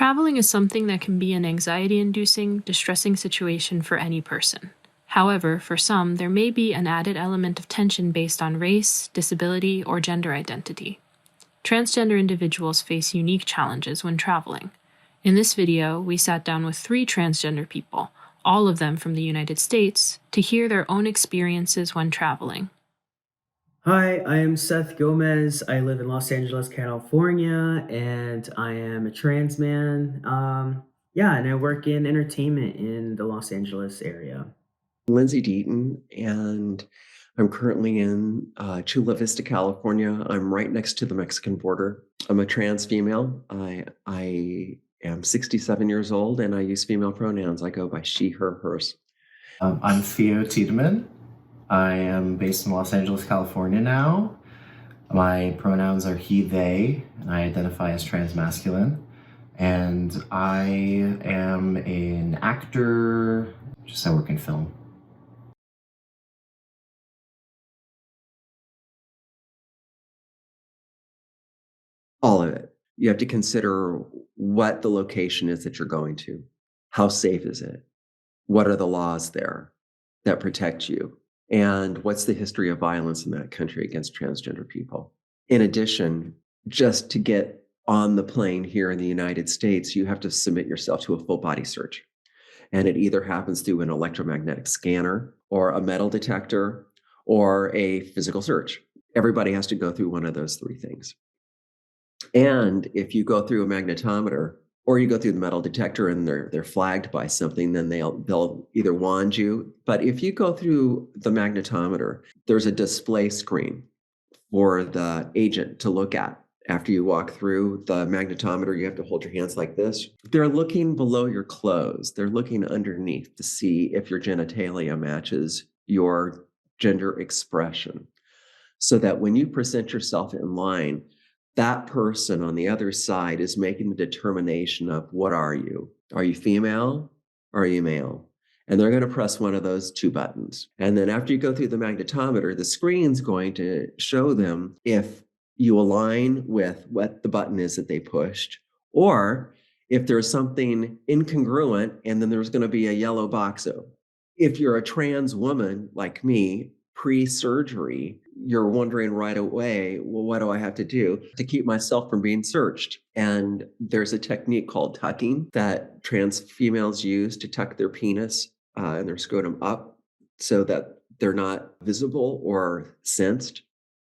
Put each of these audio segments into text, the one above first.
Traveling is something that can be an anxiety-inducing, distressing situation for any person. However, for some, there may be an added element of tension based on race, disability, or gender identity. Transgender individuals face unique challenges when traveling. In this video, we sat down with 3 transgender people, all of them from the United States, to hear their own experiences when traveling. Hi, I am Seth Gomez. I live in Los Angeles, California, and I am a trans man. And I work in entertainment in the Los Angeles area. Lindsey Deaton, and I'm currently in Chula Vista, California. I'm right next to the Mexican border. I'm a trans female. I am 67 years old, and I use female pronouns. I go by she, her, hers. I'm Theo Tiedemann. I am based in Los Angeles, California now. My pronouns are he, they, and I identify as transmasculine. And I am an actor, I work in film. All of it. You have to consider what the location is that you're going to. How safe is it? What are the laws there that protect you? And what's the history of violence in that country against transgender people? In addition, just to get on the plane here in the United States, you have to submit yourself to a full body search. And it either happens through an electromagnetic scanner or a metal detector or a physical search. Everybody has to go through one of those 3 things. And if you go through a magnetometer or you go through the metal detector and they're flagged by something, then they'll either wand you. But if you go through the magnetometer, there's a display screen for the agent to look at. After you walk through the magnetometer, you have to hold your hands like this. They're looking below your clothes. They're looking underneath to see if your genitalia matches your gender expression. So that when you present yourself in line, that person on the other side is making the determination of what are you? Are you female or are you male? And they're going to press one of those 2 buttons. And then after you go through the magnetometer, the screen's going to show them if you align with what the button is that they pushed, or if there's something incongruent, and then there's going to be a yellow box. If you're a trans woman like me, pre-surgery, you're wondering right away, well, what do I have to do to keep myself from being searched? And there's a technique called tucking that trans females use to tuck their penis and their scrotum up so that they're not visible or sensed.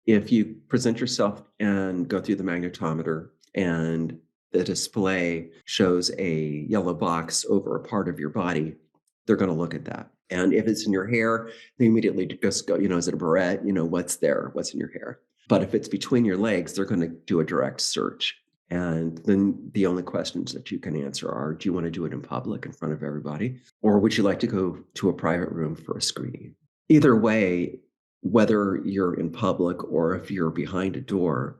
If you present yourself and go through the magnetometer and the display shows a yellow box over a part of your body, they're going to look at that. And if it's in your hair, they immediately just go, is it a barrette? What's there? What's in your hair? But if it's between your legs, they're going to do a direct search. And then the only questions that you can answer are, do you want to do it in public in front of everybody? Or would you like to go to a private room for a screening? Either way, whether you're in public or if you're behind a door,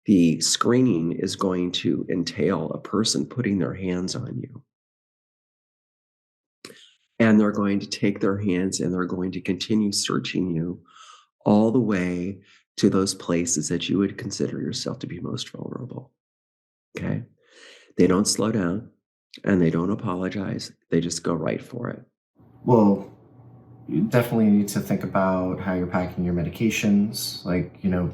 the screening is going to entail a person putting their hands on you. And they're going to take their hands and they're going to continue searching you all the way to those places that you would consider yourself to be most vulnerable. Okay? They don't slow down and they don't apologize. They just go right for it. Well, you definitely need to think about how you're packing your medications.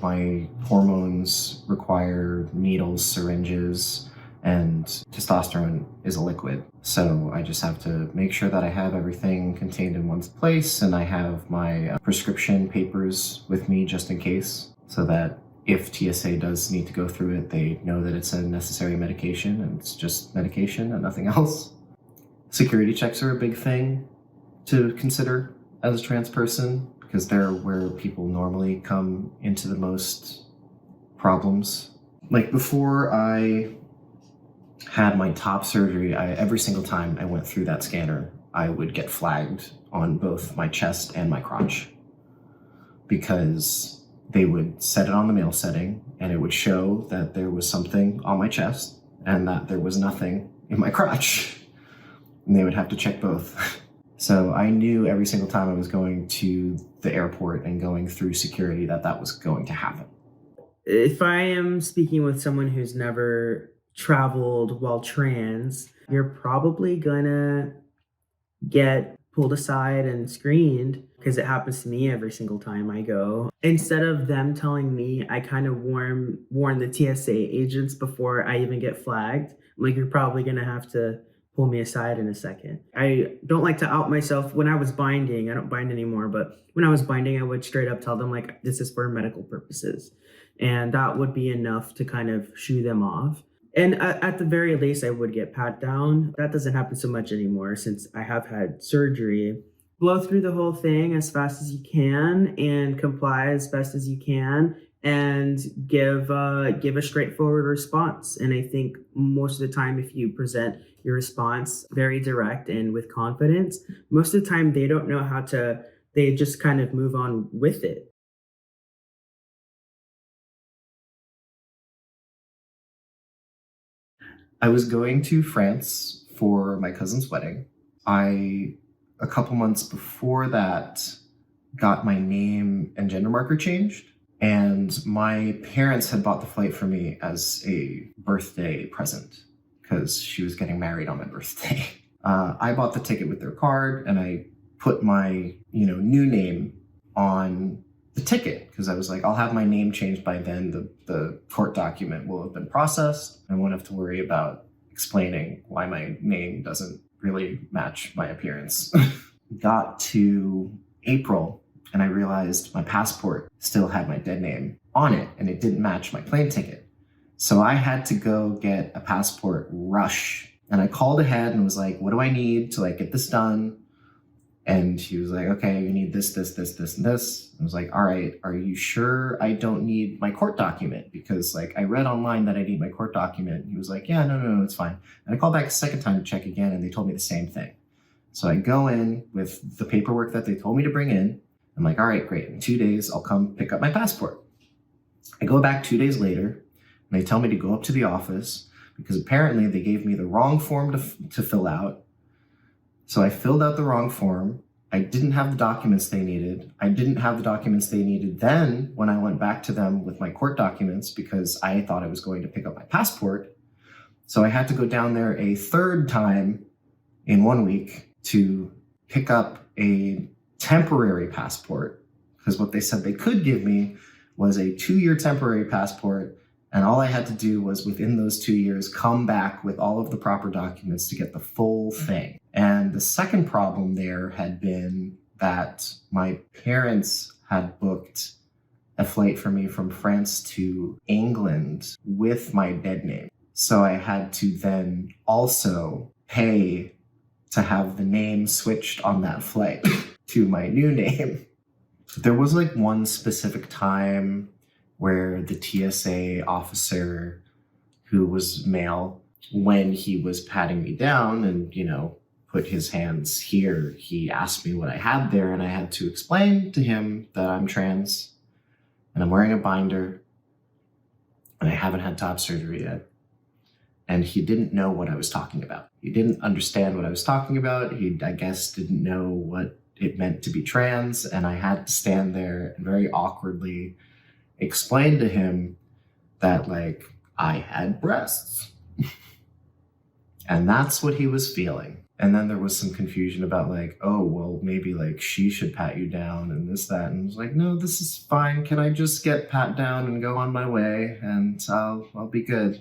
My hormones require needles, syringes, and testosterone is a liquid. So I just have to make sure that I have everything contained in one place, and I have my prescription papers with me just in case, so that if TSA does need to go through it, they know that it's a necessary medication and it's just medication and nothing else. Security checks are a big thing to consider as a trans person, because they're where people normally come into the most problems. Before I had my top surgery, every single time I went through that scanner, I would get flagged on both my chest and my crotch, because they would set it on the male setting and it would show that there was something on my chest and that there was nothing in my crotch. And they would have to check both. So I knew every single time I was going to the airport and going through security that was going to happen. If I am speaking with someone who's never traveled while trans, you're probably gonna get pulled aside and screened because it happens to me every single time I go. Instead of them telling me, I kind of warn the TSA agents before I even get flagged. I'm like, you're probably gonna have to pull me aside in a second. I don't like to out myself. When I was binding, I don't bind anymore, but when I was binding, I would straight up tell them like, this is for medical purposes. And that would be enough to kind of shoo them off. And at the very least, I would get pat down. That doesn't happen so much anymore since I have had surgery. Blow through the whole thing as fast as you can and comply as best as you can and give a straightforward response. And I think most of the time, if you present your response very direct and with confidence, most of the time they don't know how to, they just kind of move on with it. I was going to France for my cousin's wedding. A couple months before that, got my name and gender marker changed. And my parents had bought the flight for me as a birthday present because she was getting married on my birthday. I bought the ticket with their card and I put my, new name on the ticket because I was like, I'll have my name changed by then. The court document will have been processed. I won't have to worry about explaining why my name doesn't really match my appearance. Got to April and I realized my passport still had my dead name on it and it didn't match my plane ticket. So I had to go get a passport rush. And I called ahead and was like, what do I need to get this done? And he was like, okay, you need this, this, this, this, and this. I was like, all right, are you sure I don't need my court document? Because I read online that I need my court document. And he was like, yeah, no, it's fine. And I called back a second time to check again and they told me the same thing. So I go in with the paperwork that they told me to bring in. I'm like, all right, great. In 2 days, I'll come pick up my passport. I go back 2 days later and they tell me to go up to the office because apparently they gave me the wrong form to fill out. So I filled out the wrong form. I didn't have the documents they needed. I didn't have the documents they needed then when I went back to them with my court documents because I thought I was going to pick up my passport. So I had to go down there a third time in 1 week to pick up a temporary passport because what they said they could give me was a 2-year temporary passport. And all I had to do was within those 2 years, come back with all of the proper documents to get the full thing. And the second problem there had been that my parents had booked a flight for me from France to England with my dead name. So I had to then also pay to have the name switched on that flight to my new name. There was one specific time where the TSA officer who was male, when he was patting me down and, put his hands here, he asked me what I had there and I had to explain to him that I'm trans and I'm wearing a binder and I haven't had top surgery yet. And he didn't know what I was talking about. He didn't understand what I was talking about. He, I guess, didn't know what it meant to be trans. And I had to stand there and very awkwardly explain to him that I had breasts. And that's what he was feeling. And then there was some confusion about oh, well, maybe she should pat you down and this, that. And I was like, no, this is fine. Can I just get pat down and go on my way? And I'll be good.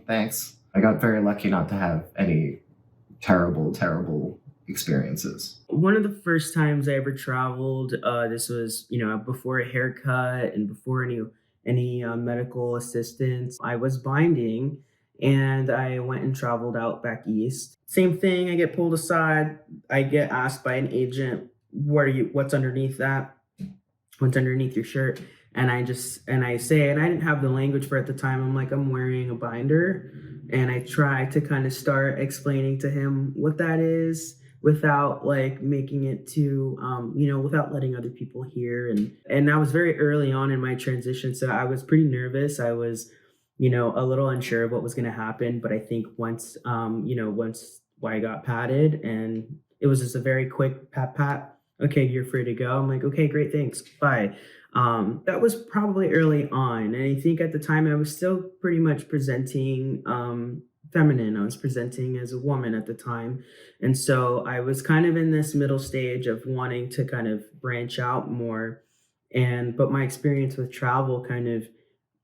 Thanks. I got very lucky not to have any terrible experiences. One of the first times I ever traveled, this was, before a haircut and before any medical assistance. I was binding and I went and traveled out back east. Same thing, I get pulled aside. I get asked by an agent, what's underneath that? What's underneath your shirt? And I say, and I didn't have the language for it at the time. I'm like, I'm wearing a binder. And I try to kind of start explaining to him what that is without making it too, without letting other people hear. And I was very early on in my transition. So I was pretty nervous. I was, a little unsure of what was going to happen. But I think once I got patted and it was just a very quick pat, okay, you're free to go. I'm like, okay, great, thanks, bye. That was probably early on. And I think at the time I was still pretty much presenting feminine. I was presenting as a woman at the time. And so I was kind of in this middle stage of wanting to kind of branch out more. But my experience with travel kind of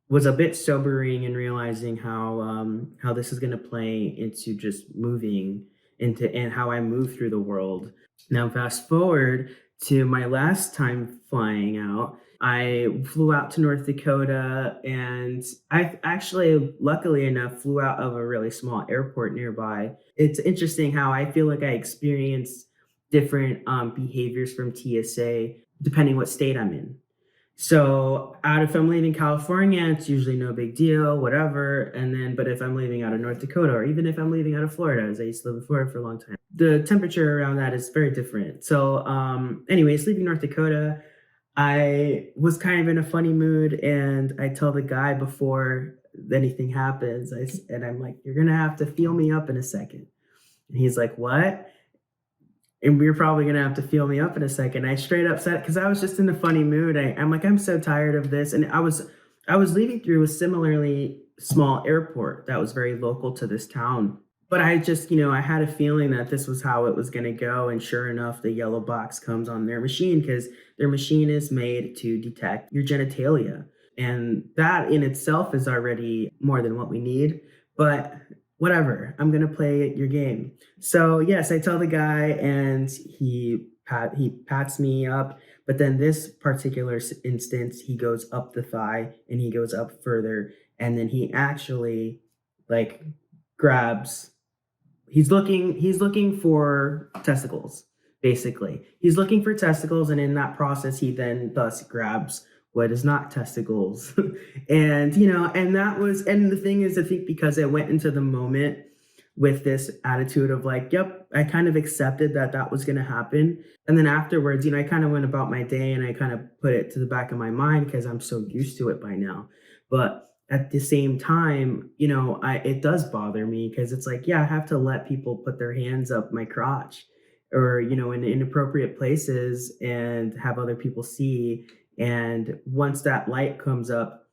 was a bit sobering in realizing how this is going to play into just moving into and how I move through the world. Now, fast forward to my last time flying out. I flew out to North Dakota, and I actually, luckily enough, flew out of a really small airport nearby. It's interesting how I feel like I experienced different behaviors from TSA depending what state I'm in. So out if I'm leaving California, it's usually no big deal, whatever. But if I'm leaving out of North Dakota, or even if I'm leaving out of Florida, as I used to live in Florida for a long time, the temperature around that is very different. So, anyways, leaving North Dakota, I was kind of in a funny mood, and I tell the guy before anything happens, I'm like, "You're gonna have to feel me up in a second." And he's like, "What?" And we're probably gonna have to feel me up in a second. I straight up said, because I was just in a funny mood. I'm like, I'm so tired of this. And I was leaving through a similarly small airport that was very local to this town. But I just, I had a feeling that this was how it was gonna go. And sure enough, the yellow box comes on their machine because their machine is made to detect your genitalia. And that in itself is already more than what we need. But whatever, I'm gonna play your game. So yes, I tell the guy, and he pats me up. But then this particular instance, he goes up the thigh and he goes up further, and then he actually like grabs. He's looking for testicles. Basically, he's looking for testicles, and in that process, he then thus grabs what is not testicles. And the thing is, I think because I went into the moment with this attitude of like, yep, I kind of accepted that that was going to happen. And then afterwards, I kind of went about my day, and I kind of put it to the back of my mind because I'm so used to it by now. But at the same time, it does bother me because it's like, yeah, I have to let people put their hands up my crotch, or, in inappropriate places, and have other people see. And once that light comes up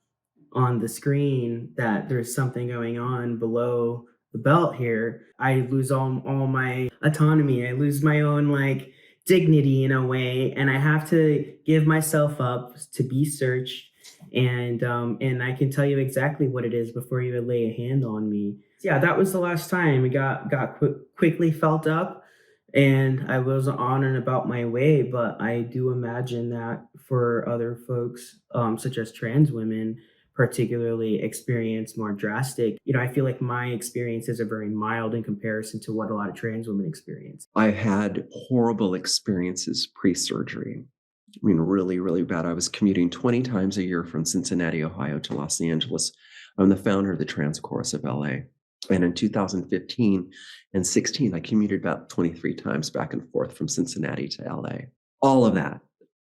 on the screen that there's something going on below the belt here, I lose all my autonomy. I lose my own like dignity in a way, and I have to give myself up to be searched. And I can tell you exactly what it is before you lay a hand on me. Yeah, that was the last time. It got quickly felt up, and I was on and about my way. But I do imagine that for other folks, such as trans women, particularly experience more drastic. I feel like my experiences are very mild in comparison to what a lot of trans women experience. I had horrible experiences pre-surgery. I mean, really, really bad. I was commuting 20 times a year from Cincinnati, Ohio to Los Angeles. I'm the founder of the Trans Chorus of LA. And in 2015 and 16, I commuted about 23 times back and forth from Cincinnati to LA. All of that,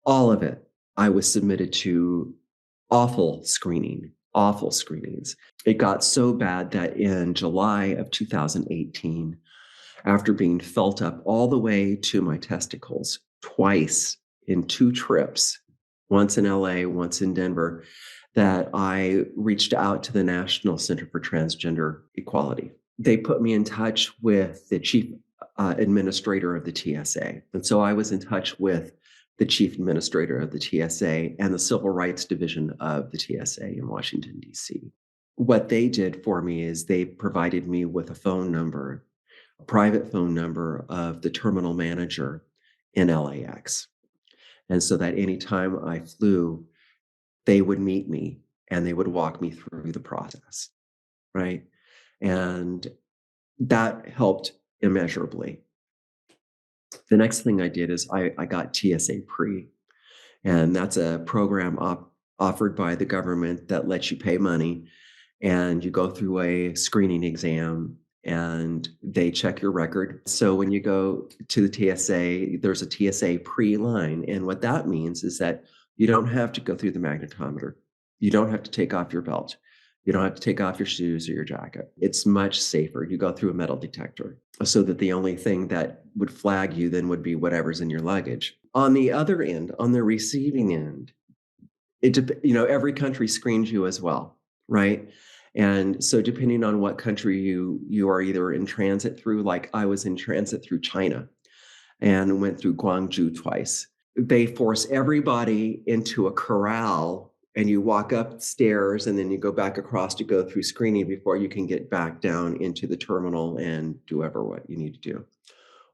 all of it, I was submitted to awful screenings. It got so bad that in July of 2018, after being felt up all the way to my testicles twice in 2 trips, once in LA, once in Denver, that I reached out to the National Center for Transgender Equality. They put me in touch with the chief administrator of the TSA. And so I was in touch with the chief administrator of the TSA and the Civil Rights Division of the TSA in Washington, D.C. What they did for me is they provided me with a phone number, a private phone number of the terminal manager in LAX. And so that anytime I flew, they would meet me and they would walk me through the process, right? And that helped immeasurably. The next thing I did is I got TSA Pre, and that's a program offered by the government that lets you pay money, and you go through a screening exam and they check your record. So when you go to the TSA, there's a TSA Pre-line. And what that means is that you don't have to go through the magnetometer. You don't have to take off your belt. You don't have to take off your shoes or your jacket. It's much safer. You go through a metal detector so that the only thing that would flag you then would be whatever's in your luggage. On the other end, on the receiving end, every country screens you as well, right? And so depending on what country you are either in transit through, like I was in transit through China and went through Guangzhou twice. They force everybody into a corral and you walk upstairs and then you go back across to go through screening before you can get back down into the terminal and do what you need to do.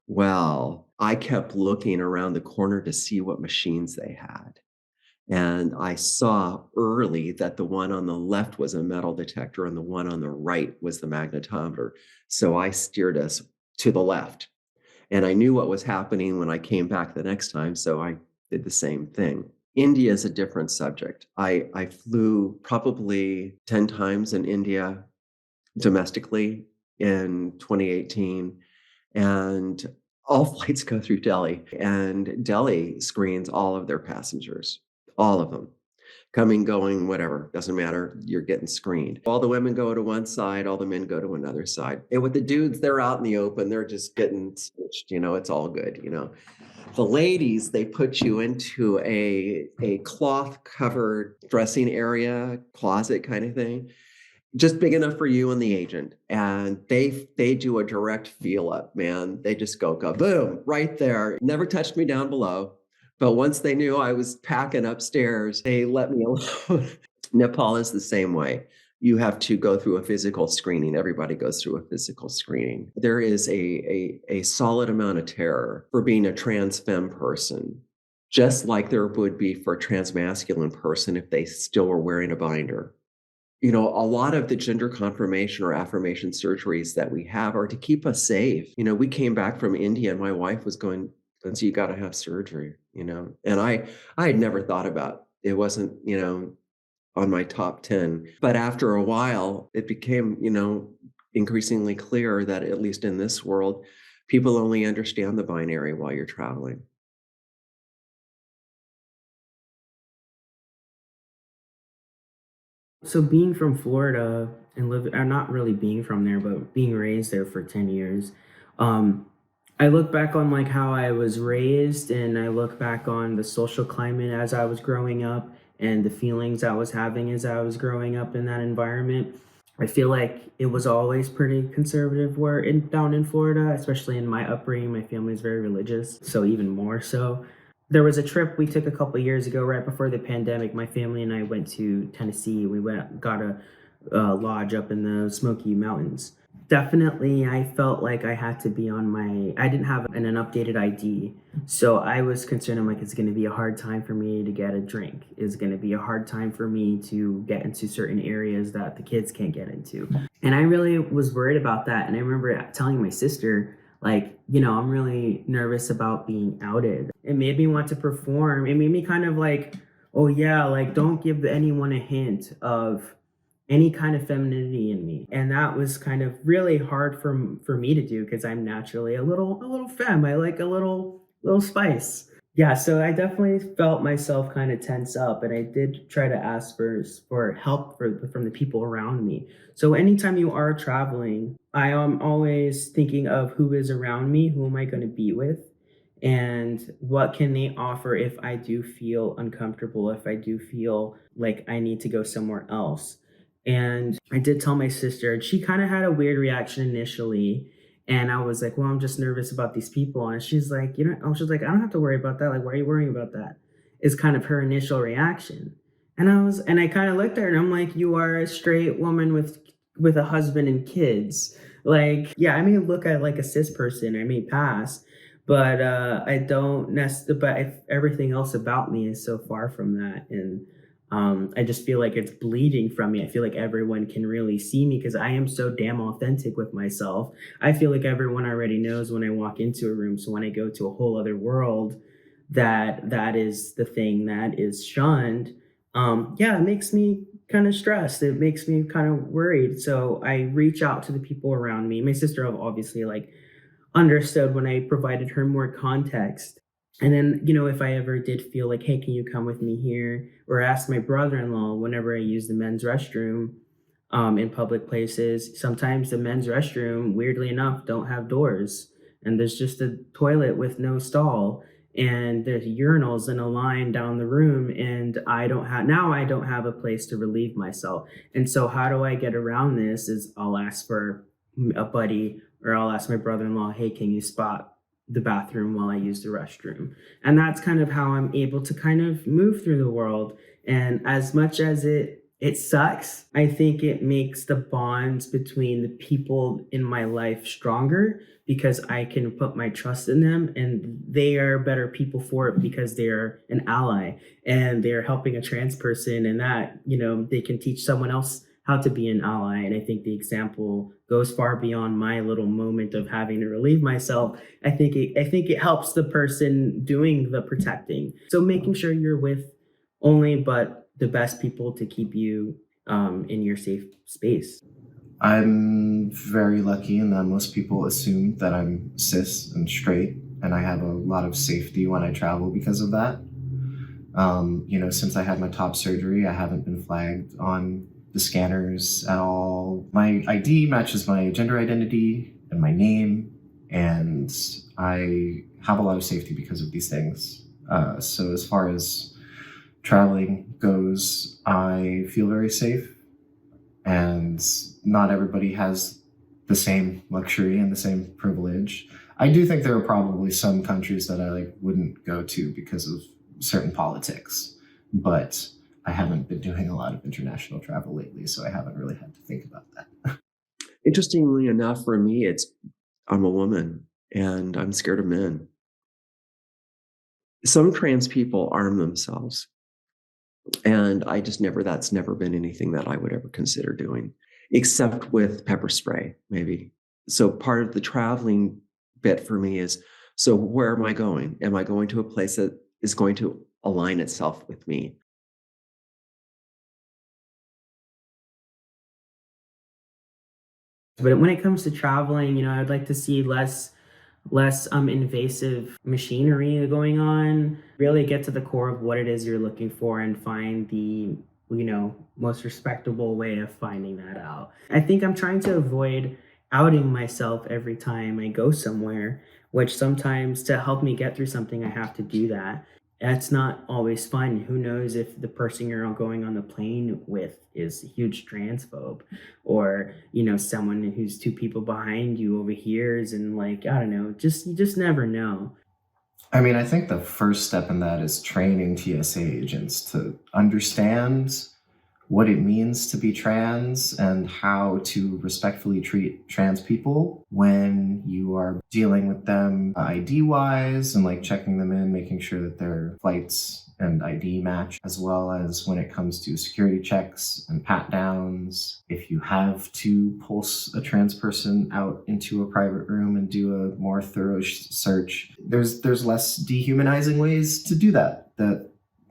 Well, I kept looking around the corner to see what machines they had. And I saw early that the one on the left was a metal detector and the one on the right was the magnetometer. So I steered us to the left. And I knew what was happening when I came back the next time. So I did the same thing. India is a different subject. I flew probably 10 times in India domestically in 2018. And all flights go through Delhi. And Delhi screens all of their passengers, all of them. Coming, going, whatever, doesn't matter. You're getting screened. All the women go to one side, all the men go to another side. And with the dudes, they're out in the open. They're just getting switched. It's all good. The ladies, they put you into a cloth covered dressing area, closet kind of thing, just big enough for you and the agent. And they do a direct feel up, man. They just go boom, right there. Never touched me down below. But once they knew I was packing upstairs, they let me alone. Nepal is the same way. You have to go through a physical screening. Everybody goes through a physical screening. There is a solid amount of terror for being a trans femme person, just like there would be for a transmasculine person if they still were wearing a binder. A lot of the gender confirmation or affirmation surgeries that we have are to keep us safe. We came back from India and my wife was going, Lindsey, you got to have surgery, and I had never thought about it. It wasn't, on my top 10. But after a while, it became, increasingly clear that at least in this world, people only understand the binary while you're traveling. So being from Florida and not really being from there, but being raised there for 10 years, um, I look back on like how I was raised and I look back on the social climate as I was growing up and the feelings I was having as I was growing up in that environment. I feel like it was always pretty conservative down in Florida, especially in my upbringing. My family is very religious, so even more so. There was a trip we took a couple of years ago, right before the pandemic. My family and I went to Tennessee. We got a lodge up in the Smoky Mountains. Definitely, I felt like I had to be I didn't have an updated ID. So I was concerned, I'm like, it's going to be a hard time for me to get a drink. It's going to be a hard time for me to get into certain areas that the kids can't get into. And I really was worried about that. And I remember telling my sister, like, I'm really nervous about being outed. It made me want to perform. It made me kind of like, oh yeah, like don't give anyone a hint of any kind of femininity in me. And that was kind of really hard for me to do because I'm naturally a little femme. I like a little spice. Yeah, so I definitely felt myself kind of tense up, and I did try to ask for help from the people around me. So anytime you are traveling, I am always thinking of who is around me, who am I going to be with, and what can they offer if I do feel uncomfortable, if I do feel like I need to go somewhere else. And I did tell my sister, and she kind of had a weird reaction initially. And I was like, well, I'm just nervous about these people. And she's like, she's like, I don't have to worry about that. Like, why are you worrying about that? Is kind of her initial reaction. And I kind of looked at her and I'm like, you are a straight woman with a husband and kids. Like, yeah, I may look at like a cis person, I may pass, but I don't but everything else about me is so far from that. And I just feel like it's bleeding from me. I feel like everyone can really see me because I am so damn authentic with myself. I feel like everyone already knows when I walk into a room. So when I go to a whole other world, that is the thing that is shunned. Yeah, it makes me kind of stressed. It makes me kind of worried. So I reach out to the people around me. My sister obviously like understood when I provided her more context. And then, if I ever did feel like, hey, can you come with me here? Or ask my brother-in-law whenever I use the men's restroom in public places. Sometimes the men's restroom, weirdly enough, don't have doors. And there's just a toilet with no stall. and there's urinals in a line down the room, and I don't have a place to relieve myself. And so how do I get around this is I'll ask for a buddy, or I'll ask my brother-in-law, hey, can you spot the bathroom while I use the restroom? And that's kind of how I'm able to kind of move through the world. And as much as it sucks, I think it makes the bonds between the people in my life stronger, because I can put my trust in them, and they are better people for it because they're an ally and they're helping a trans person, and that, they can teach someone else how to be an ally. And I think the example goes far beyond my little moment of having to relieve myself. I think it helps the person doing the protecting. So making sure you're with only but the best people to keep you in your safe space. I'm very lucky in that most people assume that I'm cis and straight, and I have a lot of safety when I travel because of that. Since I had my top surgery, I haven't been flagged on the scanners at all. My ID matches my gender identity and my name, and I have a lot of safety because of these things. So as far as traveling goes, I feel very safe, and not everybody has the same luxury and the same privilege. I do think there are probably some countries that I wouldn't go to because of certain politics, but I haven't been doing a lot of international travel lately, so I haven't really had to think about that. Interestingly enough, for me, I'm a woman and I'm scared of men. Some trans people arm themselves, and that's never been anything that I would ever consider doing, except with pepper spray, maybe. So part of the traveling bit for me is, so where am I going? Am I going to a place that is going to align itself with me? But when it comes to traveling, I'd like to see less invasive machinery going on. Really get to the core of what it is you're looking for and find the most respectable way of finding that out. I think I'm trying to avoid outing myself every time I go somewhere, which sometimes to help me get through something I have to do that. That's not always fun. Who knows if the person you're going on the plane with is a huge transphobe, or someone who's two people behind you overhears, and I don't know, you just never know. I mean, I think the first step in that is training TSA agents to understand what it means to be trans and how to respectfully treat trans people when you are dealing with them ID wise, and checking them in, making sure that their flights and ID match, as well as when it comes to security checks and pat downs. If you have to pulse a trans person out into a private room and do a more thorough search, there's less dehumanizing ways to do that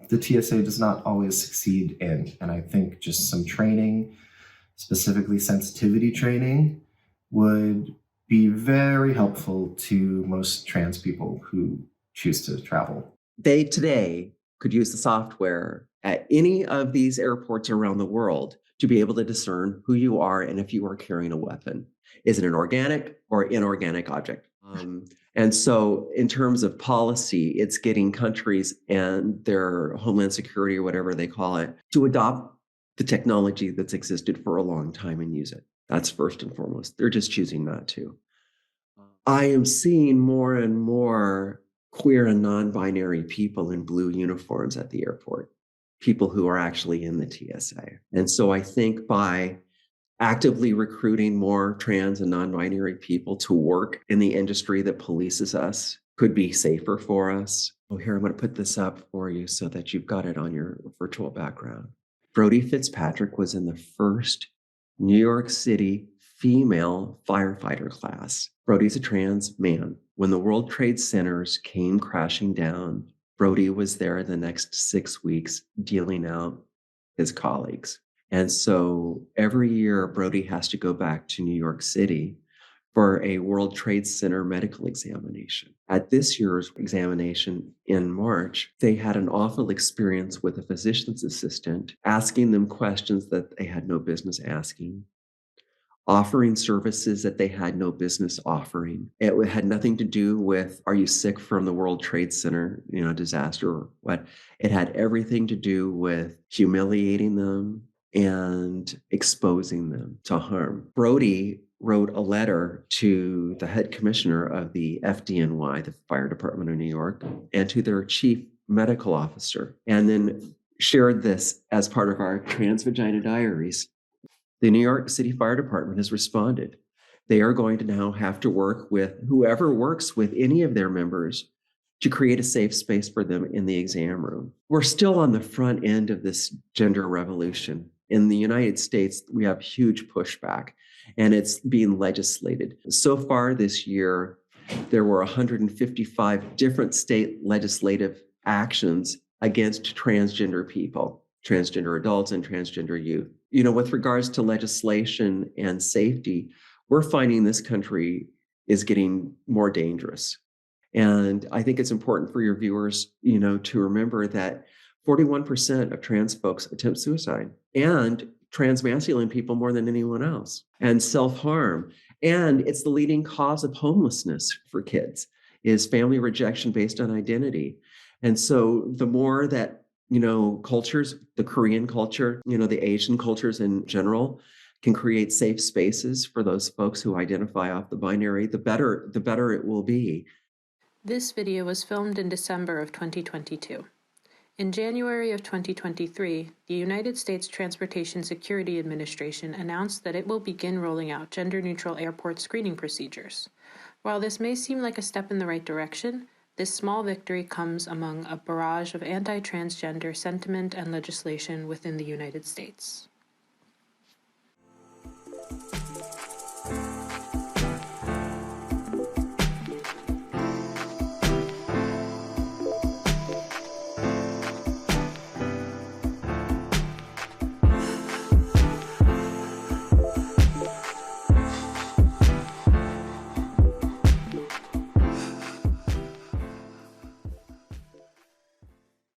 the TSA does not always succeed in. And I think just some training, specifically sensitivity training, would be very helpful to most trans people who choose to travel. They today could use the software at any of these airports around the world to be able to discern who you are and if you are carrying a weapon. Is it an organic or inorganic object? And so in terms of policy, it's getting countries and their homeland security, or whatever they call it, to adopt the technology that's existed for a long time and use it. That's first and foremost. They're just choosing not to. I am seeing more and more queer and non-binary people in blue uniforms at the airport, people who are actually in the TSA. And so I think by actively recruiting more trans and non-binary people to work in the industry that polices us could be safer for us. Oh, here, I'm going to put this up for you so that you've got it on your virtual background. Brody Fitzpatrick was in the first New York City female firefighter class. Brody's a trans man. When the World Trade Centers came crashing down, Brody was there the next 6 weeks dealing out his colleagues. And so every year, Brody has to go back to New York City for a World Trade Center medical examination. At this year's examination in March, they had an awful experience with a physician's assistant asking them questions that they had no business asking, offering services that they had no business offering. It had nothing to do with, are you sick from the World Trade Center, disaster or what? It had everything to do with humiliating them and exposing them to harm. Brody wrote a letter to the head commissioner of the FDNY, the Fire Department of New York, and to their chief medical officer, and then shared this as part of our Transvagina Diaries. The New York City Fire Department has responded. They are going to now have to work with whoever works with any of their members to create a safe space for them in the exam room. We're still on the front end of this gender revolution. In the United States, we have huge pushback, and it's being legislated. So far this year, there were 155 different state legislative actions against transgender people, transgender adults and transgender youth. With regards to legislation and safety, we're finding this country is getting more dangerous. And I think it's important for your viewers, to remember that 41% of trans folks attempt suicide, and transmasculine people more than anyone else, and self-harm. And it's the leading cause of homelessness for kids, is family rejection based on identity. And so the more that cultures, the Korean culture, the Asian cultures in general, can create safe spaces for those folks who identify off the binary, the better it will be. This video was filmed in December of 2022. In January of 2023, the United States Transportation Security Administration announced that it will begin rolling out gender-neutral airport screening procedures. While this may seem like a step in the right direction, this small victory comes among a barrage of anti-transgender sentiment and legislation within the United States.